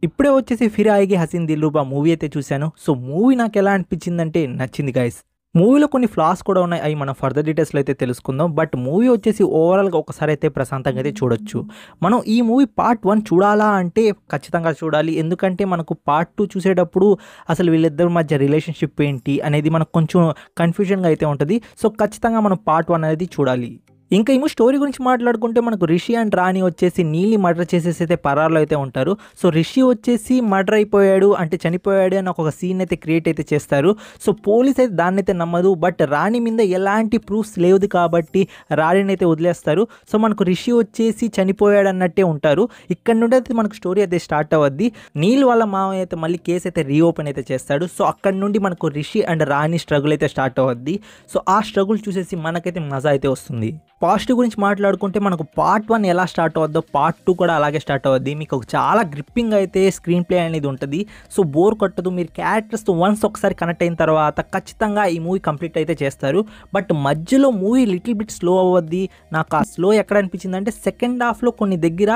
ఇప్పుడే వచ్చేసి ఫిర్ ఆయేగి హసీన్ దిల్‌రుబా మూవీ అయితే చూశాను. సో, మూవీ నాకెలా అనిపించిందంటే నచ్చింది గైస్. మూవీలో కొన్ని ఫ్లాస్ కూడా ఉన్నాయి. అయి మనం ఫర్దర్ డీటెయిల్స్‌లో అయితే తెలుసుకుందాం. బట్ మూవీ వచ్చేసి ఓవరాల్‌గా ఒకసారి అయితే ప్రశాంతంగా అయితే చూడొచ్చు. మనం ఈ మూవీ పార్ట్ 1 చూడాలా అంటే ఖచ్చితంగా చూడాలి. ఎందుకంటే మనకు పార్ట్ 2 చూసేటప్పుడు అసలు వీళ్ళిద్దరి మధ్య రిలేషన్‌షిప్ ఏంటి అనేది మనకు కొంచెం కన్‌ఫ్యూజన్‌గా అయితే ఉంటది. సో, ఖచ్చితంగా మనం పార్ట్ 1 అనేది చూడాలి. ఇంకా ఏమో స్టోరీ గురించి మాట్లాడుకుంటే మనకు రిషి అండ్ రాణి వచ్చేసి నీల్ని మర్డర్ చేసేసి అయితే పరారులో అయితే ఉంటారు. సో, రిషి వచ్చేసి మర్డర్ అయిపోయాడు అంటే చనిపోయాడు అని ఒక సీన్ అయితే క్రియేట్ అయితే చేస్తారు. సో, పోలీస్ అయితే దాన్ని అయితే నమ్మదు. బట్ రాణి మీద ఎలాంటి ప్రూఫ్స్ లేదు కాబట్టి రాణిని అయితే వదిలేస్తారు. సో, మనకు రిషి వచ్చేసి చనిపోయాడు అన్నట్టే ఉంటారు. ఇక్కడ నుండి అయితే మనకు స్టోరీ అయితే స్టార్ట్ అవ్వద్ది. నీల్ వాళ్ళ మామయ్య అయితే మళ్ళీ కేసు అయితే రీఓపెన్ అయితే చేస్తాడు. సో, అక్కడ నుండి మనకు రిషి అండ్ రాణి స్ట్రగుల్ అయితే స్టార్ట్ అవ్వద్ది. సో, ఆ స్ట్రగుల్ చూసేసి మనకైతే మజా అయితే వస్తుంది. పాజిటివ్ గురించి మాట్లాడుకుంటే మనకు పార్ట్ 1 ఎలా స్టార్ట్ అవుద్దో పార్ట్ 2 కూడా అలాగే స్టార్ట్ అవుద్ది. మీకు చాలా గ్రిప్పింగ్ అయితే స్క్రీన్ ప్లే అనేది ఉంటుంది. సో, బోర్ కొట్టదు. మీరు క్యారెక్టర్స్తో వన్స్ ఒకసారి కనెక్ట్ అయిన తర్వాత ఖచ్చితంగా ఈ మూవీ కంప్లీట్ అయితే చేస్తారు. బట్ మధ్యలో మూవీ లిటిల్ బిట్ స్లో అవ్వద్ది. నాకు ఆ స్లో ఎక్కడ అనిపించింది అంటే సెకండ్ హాఫ్లో కొన్ని దగ్గర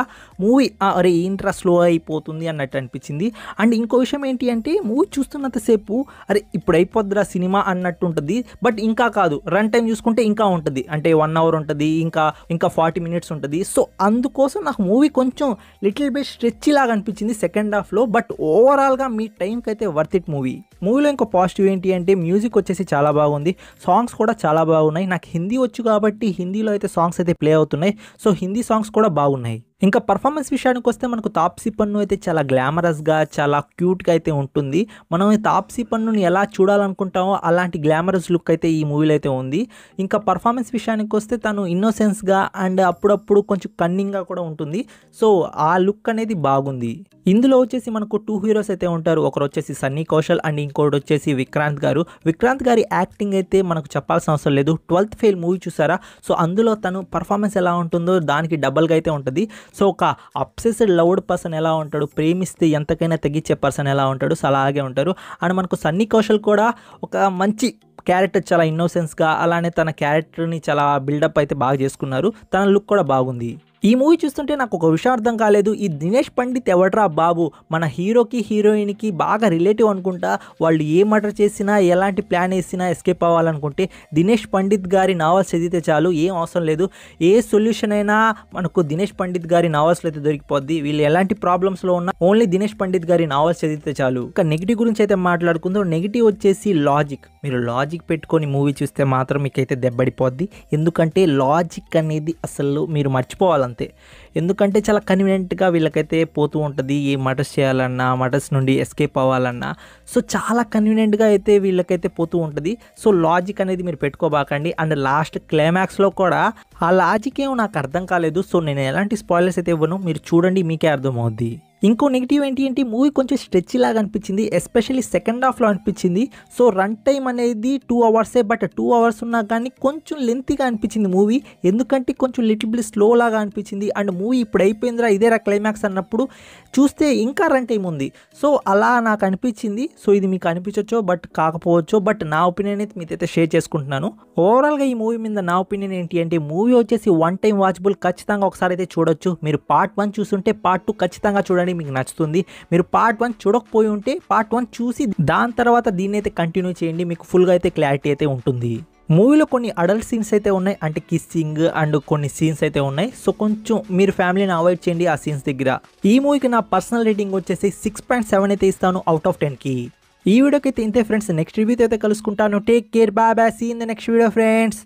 మూవీ అరే ఏంట్రా స్లో అయిపోతుంది అన్నట్టు అనిపించింది. అండ్ ఇంకో విషయం ఏంటి అంటే మూవీ చూస్తున్నంతసేపు అరే ఇప్పుడు అయిపోద్దిరా సినిమా అన్నట్టు ఉంటుంది. బట్ ఇంకా కాదు, రన్ టైం చూసుకుంటే ఇంకా ఉంటుంది. అంటే 1 అవర్ ఉంటుంది, ఇంకా 40 మినిట్స్ ఉంటుంది. సో, అందుకోసం నాకు మూవీ కొంచెం లిటిల్ బిట్ స్ట్రెచ్ లాగా అనిపించింది సెకండ్ హాఫ్లో. బట్ ఓవరాల్గా మీ టైంకి అయితే వర్త్ ఇట్ మూవీ. మూవీలో ఇంకో పాజిటివ్ ఏంటి అంటే మ్యూజిక్ వచ్చేసి చాలా బాగుంది. సాంగ్స్ కూడా చాలా బాగున్నాయి. నాకు హిందీ వచ్చు కాబట్టి హిందీలో అయితే సాంగ్స్ అయితే ప్లే అవుతున్నాయి. సో, హిందీ సాంగ్స్ కూడా బాగున్నాయి. ఇంకా పర్ఫార్మెన్స్ విషయానికి వస్తే మనకు తాప్సీ పన్ను అయితే చాలా గ్లామరస్గా చాలా క్యూట్గా అయితే ఉంటుంది. మనం ఈ తాప్సీ పన్నుని ఎలా చూడాలనుకుంటామో అలాంటి గ్లామరస్ లుక్ అయితే ఈ మూవీలో అయితే ఉంది. ఇంకా పర్ఫార్మెన్స్ విషయానికి వస్తే తను ఇన్నోసెన్స్గా అండ్ అప్పుడప్పుడు కొంచెం కన్నింగ్గా కూడా ఉంటుంది. సో, ఆ లుక్ అనేది బాగుంది. ఇందులో వచ్చేసి మనకు 2 హీరోస్ అయితే ఉంటారు. ఒకరు వచ్చేసి సన్నీ కౌశల్ అండ్ ఇంకోటి వచ్చేసి విక్రాంత్ గారు. విక్రాంత్ గారి యాక్టింగ్ అయితే మనకు చెప్పాల్సిన అవసరం లేదు. 12th ఫెయిల్ మూవీ చూసారా? సో, అందులో తను పర్ఫార్మెన్స్ ఎలా ఉంటుందో దానికి డబల్గా అయితే ఉంటుంది. సో, ఒక అబ్సెస్డ్ లవ్డ్ పర్సన్ ఎలా ఉంటాడు, ప్రేమిస్తే ఎంతకైనా తెగించే పర్సన్ ఎలా ఉంటాడు, సో అలాగే ఉంటారు. అండ్ మనకు సన్నీ కౌశల్ కూడా ఒక మంచి క్యారెక్టర్, చాలా ఇన్నోసెన్స్గా, అలానే తన క్యారెక్టర్ని చాలా బిల్డప్ అయితే బాగా చేసుకున్నారు. తన లుక్ కూడా బాగుంది. ఈ మూవీ చూస్తుంటే నాకు ఒక విషయం అర్థం కాలేదు. ఈ దినేష్ పండిత్ ఎవడ్రా బాబు? మన హీరోకి హీరోయిన్కి బాగా రిలేటివ్ అనుకుంటా. వాళ్ళు ఏ మర్డర్ చేసినా ఎలాంటి ప్లాన్ వేసినా ఎస్కేప్ అవ్వాలనుకుంటే దినేష్ పండిత్ గారి నావల్స్ చదివితే చాలు, ఏం అవసరం లేదు. ఏ సొల్యూషన్ అయినా మనకు దినేష్ పండిత్ గారి నావల్స్లో అయితే దొరికిపోద్ది. వీళ్ళు ఎలాంటి ప్రాబ్లమ్స్లో ఉన్నా ఓన్లీ దినేష్ పండిత్ గారి నావల్స్ చదివితే చాలు. ఇంకా నెగిటివ్ గురించి అయితే మాట్లాడుకుందాం. నెగిటివ్ వచ్చేసి లాజిక్. మీరు లాజిక్ పెట్టుకొని మూవీ చూస్తే మాత్రం మీకైతే దెబ్బడిపోద్ది. ఎందుకంటే లాజిక్ అనేది అసలు మీరు మర్చిపోవాలి అంతే. ఎందుకంటే చాలా కన్వీనియంట్గా వీళ్ళకైతే పోతూ ఉంటుంది. ఏ మర్డర్స్ చేయాలన్నా, మర్డర్స్ నుండి ఎస్కేప్ అవ్వాలన్నా, సో చాలా కన్వీనియంట్గా అయితే వీళ్ళకైతే పోతూ ఉంటుంది. సో, లాజిక్ అనేది మీరు పెట్టుకోబాకండి. అండ్ లాస్ట్ క్లైమాక్స్లో కూడా ఆ లాజిక్ ఏమో నాకు అర్థం కాలేదు. సో, నేను ఎలాంటి స్పాయిలర్స్ అయితే ఇవ్వను, మీరు చూడండి మీకే అర్థమవుద్ది. ఇంకో నెగిటివ్ ఏంటి అంటే మూవీ కొంచెం స్ట్రెచ్ లాగా అనిపించింది. ఎస్పెషల్లీ సెకండ్ హాఫ్లో అనిపించింది. సో, రన్ టైం అనేది 2 అవర్సే. బట్ 2 అవర్స్ ఉన్నా కానీ కొంచెం లెంతీగా అనిపించింది మూవీ. ఎందుకంటే కొంచెం లిటిల్ బిట్ స్లో లాగా అనిపించింది. అండ్ మూవీ ఇప్పుడు అయిపోయిందిరా ఇదేరా క్లైమాక్స్ అన్నప్పుడు చూస్తే ఇంకా రన్ టైం ఉంది. సో, అలా నాకు అనిపించింది. సో, ఇది మీకు అనిపించవచ్చో బట్ కాకపోవచ్చు. బట్ నా ఒపీనియన్ అయితే మీతో షేర్ చేసుకుంటున్నాను. ఓవరాల్గా ఈ మూవీ మీద నా ఒపీనియన్ ఏంటి అంటే మూవీ వచ్చేసి 1 టైం వాచబుల్. ఖచ్చితంగా ఒకసారి అయితే చూడొచ్చు. మీరు పార్ట్ 1 చూస్తుంటే పార్ట్ 2 ఖచ్చితంగా చూడండి, మీకు నచ్చుతుంది. మీరు పార్ట్ 1 చూడకపోయి ఉంటే పార్ట్ 1 చూసి దాని తర్వాత దీన్ని అయితే కంటిన్యూ చేయండి. మీకు ఫుల్గా అయితే క్లారిటీ అయితే ఉంటుంది. మూవీలో కొన్ని అడల్ట్ సీన్స్ అయితే ఉన్నాయి. అంటే కిస్సింగ్ అండ్ కొన్ని సీన్స్ అయితే ఉన్నాయి. సో, కొంచెం మీరు ఫ్యామిలీని అవాయిడ్ చేయండి ఆ సీన్స్ దగ్గర. ఈ మూవీకి నా పర్సనల్ రేటింగ్ వచ్చేసి 6.7 అయితే ఇస్తాను అవుట్ ఆఫ్ 10కి. ఈ వీడియోకి అయితే ఇంతే ఫ్రెండ్స్. నెక్స్ట్ రివ్యూతో అయితే కలుసుకుంటాను. Take care, bye bye, see in the next video friends.